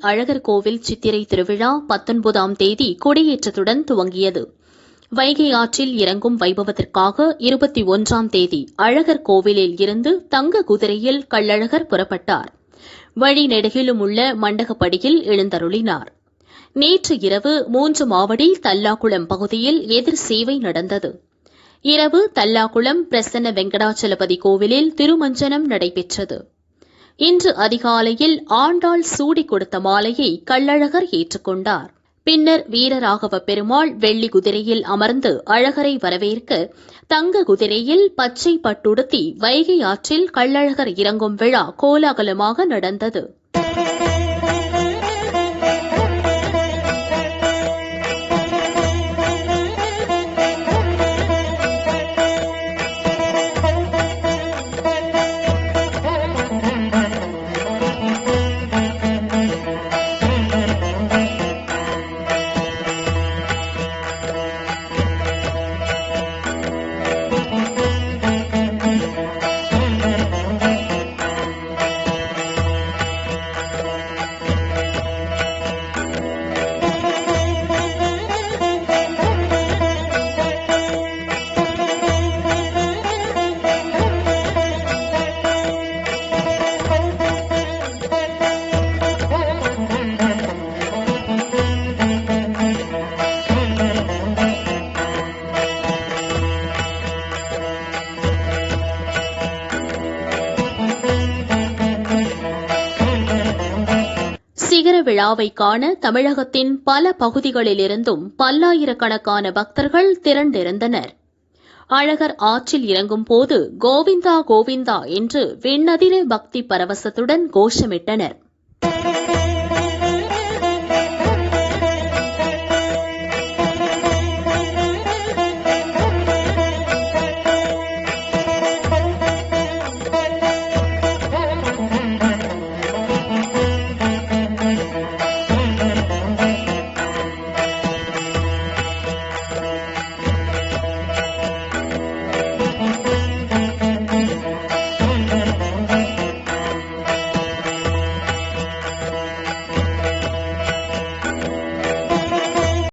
அழகர் கோவில் சித்திரை திருவிழா 19ஆம் தேதி கொடியேற்றத்துடன் துவங்கியது. வைகை ஆற்றில் இறங்கும் வைபவத்திற்காக 21ஆம் தேதி அழகர் கோவிலில் இருந்து தங்க குதிரையில் கள்ளழகர் புறப்பட்டார். வழிநெடுகிலும் உள்ள மண்டகப்படியில் எழுந்தருளினார். நேற்று இரவு 3 மாவடி தல்லாகுளம் பகுதியில் எதிர் சேவை நடந்தது. இரவு தல்லாகுளம் பிரசன்ன வெங்கடாச்சலபதி கோவிலில் திருமஞ்சனம் நடைபெற்றது. இன்று அதிகாலையில் ஆண்டாள் சூடி கொடுத்த மாலையை கள்ளழகர் ஏற்றுக்கொண்டார். பின்னர் வீரராகவ பெருமாள் வெள்ளி குதிரையில் அமர்ந்து அழகரை வரவேற்க தங்க குதிரையில் பச்சை பட்டுடுத்தி வைகை ஆற்றில் கள்ளழகர் இறங்கும் விழா கோலாகலமாக நடந்தது. சிகர விழாவை காண தமிழகத்தின் பல பகுதிகளிலிருந்தும் பல்லாயிரக்கணக்கான பக்தர்கள் திரண்டிருந்தனர். அழகர் ஆற்றில் இறங்கும் போது கோவிந்தா கோவிந்தா என்று விண்ணதிர பக்தி பரவசத்துடன் கோஷமிட்டனர்.